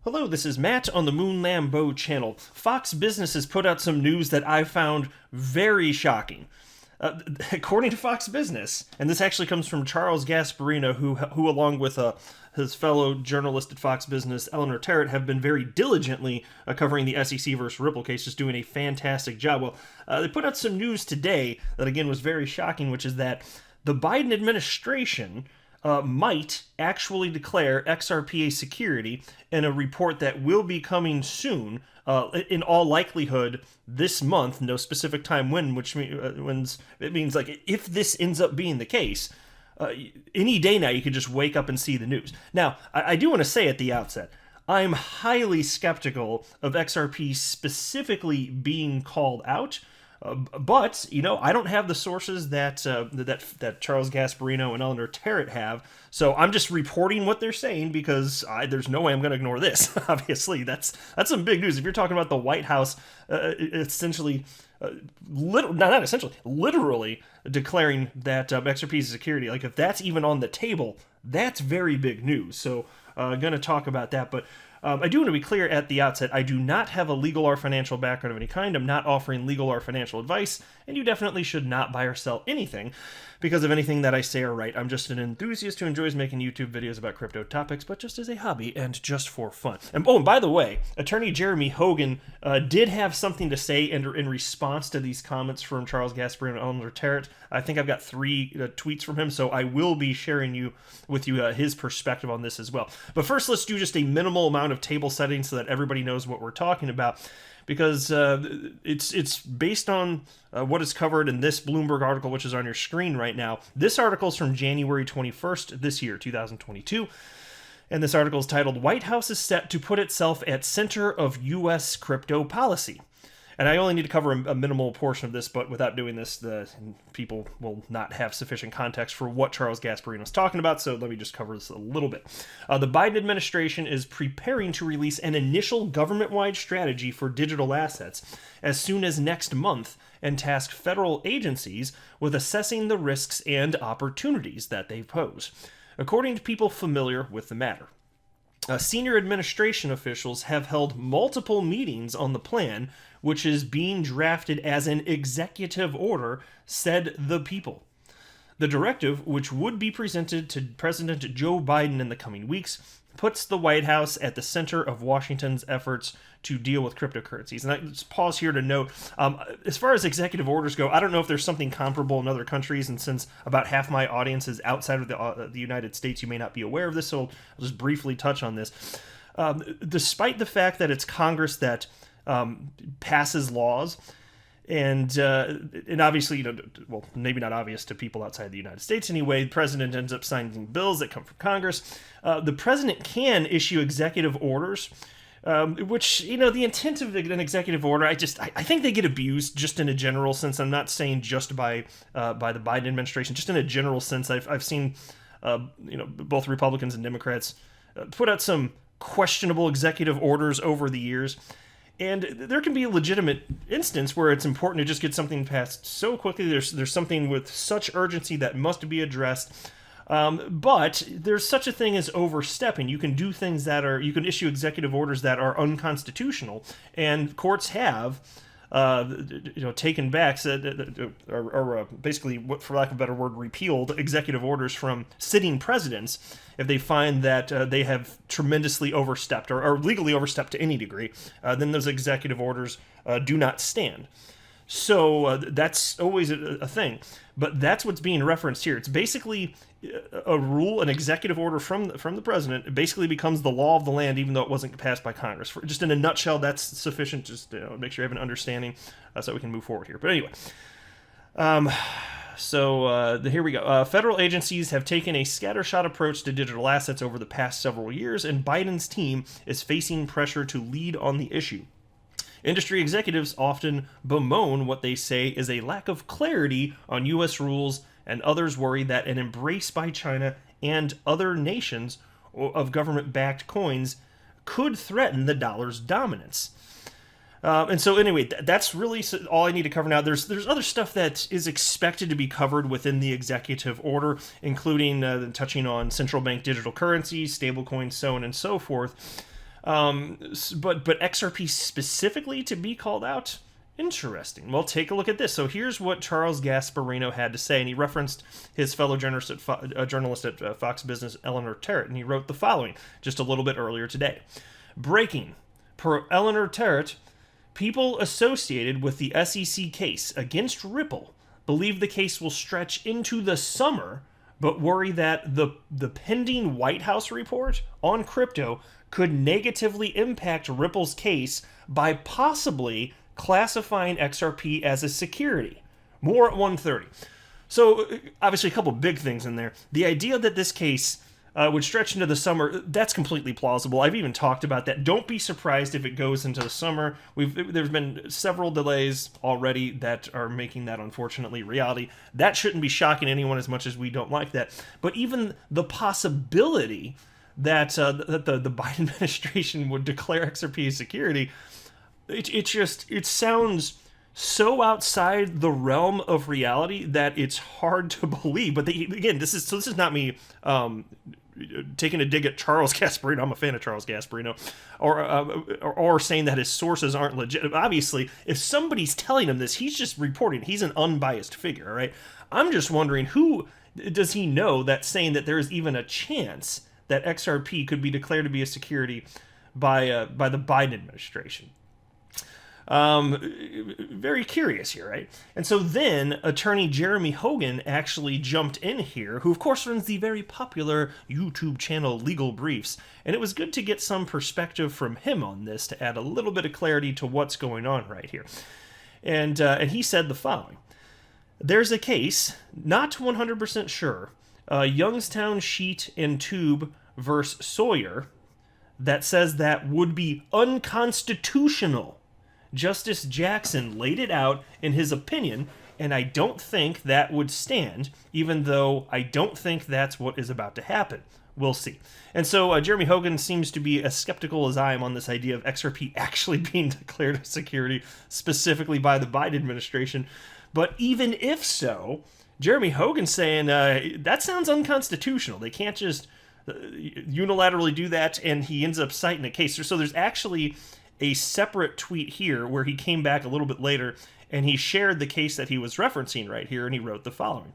Hello, this is Matt on the Moon Lambeau channel. Fox Business has put out some news that I found very shocking. According to Fox Business, and this actually comes from Charles Gasparino, who along with his fellow journalist at Fox Business, Eleanor Terrett, have been very diligently covering the SEC versus Ripple case, just doing a fantastic job. Well, they put out some news today that, again, was very shocking, which is that the Biden administration might actually declare XRP a security in a report that will be coming soon, in all likelihood this month, no specific time when, which means it means like if this ends up being the case, any day now you could just wake up and see the news. Now, I do want to say at the outset, I'm highly skeptical of XRP specifically being called out. But, you know, I don't have the sources that Charles Gasparino and Eleanor Terrett have, so I'm just reporting what they're saying because there's no way I'm going to ignore this. Obviously, that's some big news. If you're talking about the White House essentially, literally declaring that XRP is a security, like if that's even on the table, that's very big news. So I'm going to talk about that, but I do want to be clear at the outset, I do not have a legal or financial background of any kind. I'm not offering legal or financial advice, and you definitely should not buy or sell anything because of anything that I say or write. I'm just an enthusiast who enjoys making YouTube videos about crypto topics, but just as a hobby and just for fun. And by the way, Attorney Jeremy Hogan did have something to say in response to these comments from Charles Gasparino and Eleanor Terrett. I think I've got 3 tweets from him, so I will be sharing with you his perspective on this as well. But first, let's do just a minimal amount of table setting so that everybody knows what we're talking about, because it's based on what is covered in this Bloomberg article, which is on your screen right now. This article is from January 21st this year, 2022, and this article is titled, "White House is set to put itself at center of U.S. crypto policy." And I only need to cover a minimal portion of this, but without doing this, the people will not have sufficient context for what Charles Gasparino is talking about, so let me just cover this a little bit. The Biden administration is preparing to release an initial government-wide strategy for digital assets as soon as next month and task federal agencies with assessing the risks and opportunities that they pose, according to people familiar with the matter. Senior administration officials have held multiple meetings on the plan, which is being drafted as an executive order, said the people. The directive, which would be presented to President Joe Biden in the coming weeks, puts the White House at the center of Washington's efforts to deal with cryptocurrencies. And I just pause here to note, as far as executive orders go, I don't know if there's something comparable in other countries, and since about half my audience is outside of the United States, you may not be aware of this, so I'll just briefly touch on this. Despite the fact that it's Congress that passes laws, and obviously, well, maybe not obvious to people outside the United States anyway, the president ends up signing bills that come from Congress. The president can issue executive orders, which, the intent of an executive order, I think they get abused just in a general sense. I'm not saying just by the Biden administration, just in a general sense. I've seen, both Republicans and Democrats put out some questionable executive orders over the years. And there can be a legitimate instance where it's important to just get something passed so quickly. There's something with such urgency that must be addressed. But there's such a thing as overstepping. You can do things you can issue executive orders that are unconstitutional, and courts have, taken back, or basically, for lack of a better word, repealed executive orders from sitting presidents if they find that they have tremendously overstepped or legally overstepped to any degree. Then those executive orders do not stand. So that's always a thing. But that's what's being referenced here. It's basically a rule, an executive order from the president. It basically becomes the law of the land, even though it wasn't passed by Congress. Just in a nutshell, that's sufficient. Just make sure you have an understanding so we can move forward here. But anyway, here we go. Federal agencies have taken a scattershot approach to digital assets over the past several years, and Biden's team is facing pressure to lead on the issue. Industry executives often bemoan what they say is a lack of clarity on U.S. rules, and others worry that an embrace by China and other nations of government-backed coins could threaten the dollar's dominance. And so anyway, that's really all I need to cover now. There's other stuff that is expected to be covered within the executive order, including touching on central bank digital currencies, stablecoins, so on and so forth. But XRP specifically to be called out? Interesting. Well, take a look at this. So here's what Charles Gasparino had to say, and he referenced his fellow journalist at Fox Business, Eleanor Terrett, and he wrote the following just a little bit earlier today. Breaking. Per Eleanor Terrett, people associated with the SEC case against Ripple believe the case will stretch into the summer, but worry that the pending White House report on crypto could negatively impact Ripple's case by possibly classifying XRP as a security. More at 1:30. So, obviously, a couple big things in there. The idea that this case would stretch into the summer, that's completely plausible. I've even talked about that. Don't be surprised if it goes into the summer. There's been several delays already that are making that, unfortunately, reality. That shouldn't be shocking anyone as much as we don't like that. But even the possibility that the Biden administration would declare XRP a security, it sounds so outside the realm of reality that it's hard to believe. But this is not me taking a dig at Charles Gasparino. I'm a fan of Charles Gasparino, or saying that his sources aren't legit. Obviously, if somebody's telling him this, he's just reporting. He's an unbiased figure, all right? I'm just wondering, who does he know that's saying that there is even a chance that XRP could be declared to be a security by the Biden administration? Very curious here, right? And so then attorney Jeremy Hogan actually jumped in here, who of course runs the very popular YouTube channel Legal Briefs, and it was good to get some perspective from him on this to add a little bit of clarity to what's going on right here. And he said the following: there's a case, not 100% sure, Youngstown Sheet and Tube versus Sawyer, that says that would be unconstitutional. Justice Jackson laid it out in his opinion, and I don't think that would stand, even though I don't think that's what is about to happen. We'll see. And so Jeremy Hogan seems to be as skeptical as I am on this idea of XRP actually being declared a security, specifically by the Biden administration. But even if so, Jeremy Hogan's saying that sounds unconstitutional. They can't just unilaterally do that, and he ends up citing a case. So there's actually a separate tweet here where he came back a little bit later and he shared the case that he was referencing right here, and he wrote the following.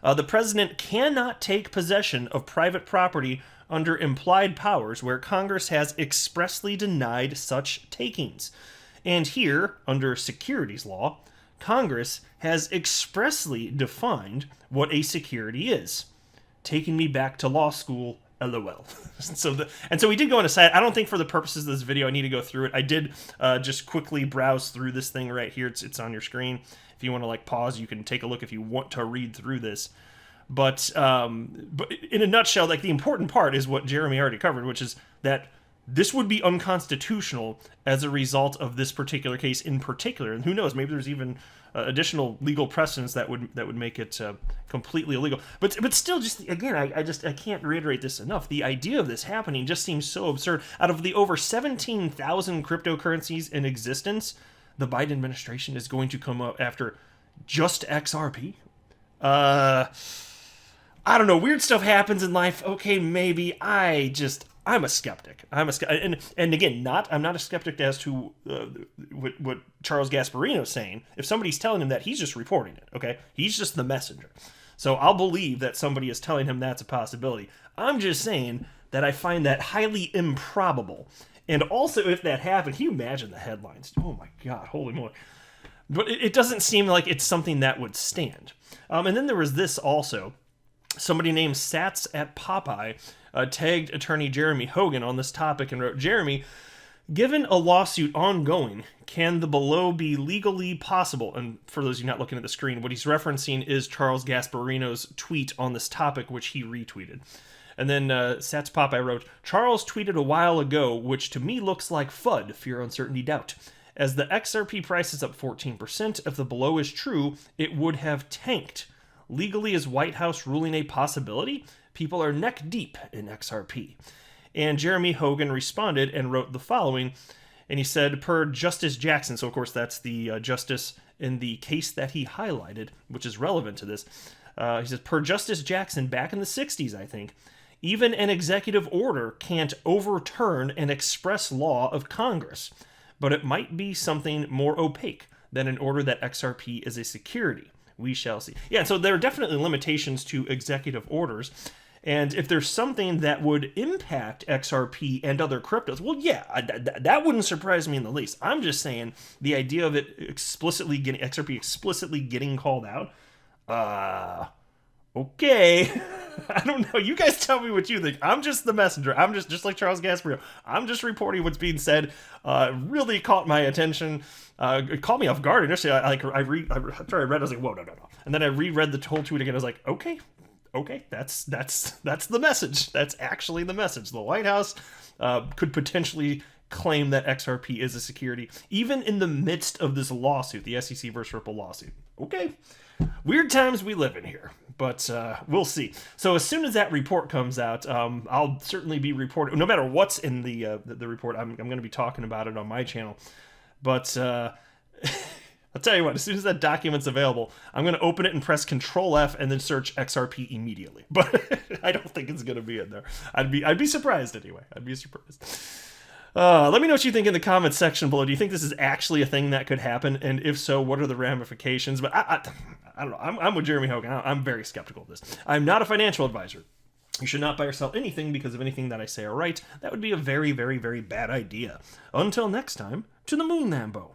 The president cannot take possession of private property under implied powers where Congress has expressly denied such takings. And here, under securities law, Congress has expressly defined what a security is. Taking me back to law school, LOL. So we did go on a site. I don't think for the purposes of this video I need to go through it. I did just quickly browse through this thing right here. It's on your screen. If you want to pause, you can take a look if you want to read through this. But in a nutshell, the important part is what Jeremy already covered, which is that this would be unconstitutional as a result of this particular case in particular. And who knows, maybe there's even additional legal precedents that would make it completely illegal. But still, just again, I can't reiterate this enough. The idea of this happening just seems so absurd. Out of the over 17,000 cryptocurrencies in existence, the Biden administration is going to come up after just XRP. I don't know. Weird stuff happens in life. Okay, maybe. I'm a skeptic. And again, I'm not a skeptic as to what Charles Gasparino's saying. If somebody's telling him that, he's just reporting it, okay? He's just the messenger. So I'll believe that somebody is telling him that's a possibility. I'm just saying that I find that highly improbable. And also, if that happened, can you imagine the headlines? Oh my God, holy moly. But it doesn't seem like it's something that would stand. And then there was this also. Somebody named Sats at Popeye tagged attorney Jeremy Hogan on this topic and wrote, Jeremy, given a lawsuit ongoing, can the below be legally possible? And for those of you not looking at the screen, what he's referencing is Charles Gasparino's tweet on this topic, which he retweeted. And then Sats Popeye wrote, Charles tweeted a while ago, which to me looks like FUD, fear, uncertainty, doubt. As the XRP price is up 14%, if the below is true, it would have tanked. Legally, is White House ruling a possibility? People are neck deep in XRP. And Jeremy Hogan responded and wrote the following, and he said, per Justice Jackson, so of course that's the justice in the case that he highlighted, which is relevant to this. He says, per Justice Jackson back in the 60s, I think, Even an executive order can't overturn an express law of Congress, but it might be something more opaque than an order that XRP is a security. We shall see. Yeah, so there are definitely limitations to executive orders. And if there's something that would impact XRP and other cryptos, well, yeah, that wouldn't surprise me in the least. I'm just saying the idea of it explicitly getting XRP explicitly getting called out. Okay. I don't know. You guys tell me what you think. I'm just the messenger. I'm just like Charles Gaspario. I'm just reporting what's being said. Really caught my attention. It caught me off guard. Initially, after I read, I was like, whoa, no. And then I reread the whole tweet again. I was like, okay, that's the message. That's actually the message. The White House could potentially claim that XRP is a security, even in the midst of this lawsuit, the SEC versus Ripple lawsuit. Okay. Weird times we live in here, but we'll see. So as soon as that report comes out, I'll certainly be reporting. No matter what's in the report, I'm going to be talking about it on my channel. But I'll tell you what, as soon as that document's available, I'm going to open it and press Control F and then search XRP immediately. But I don't think it's going to be in there. I'd be surprised anyway. I'd be surprised. Let me know what you think in the comments section below. Do you think this is actually a thing that could happen? And if so, what are the ramifications? But I don't know. I'm with Jeremy Hogan. I'm very skeptical of this. I'm not a financial advisor. You should not buy or sell anything because of anything that I say or write. That would be a very, very, very bad idea. Until next time, to the moon, Lambo.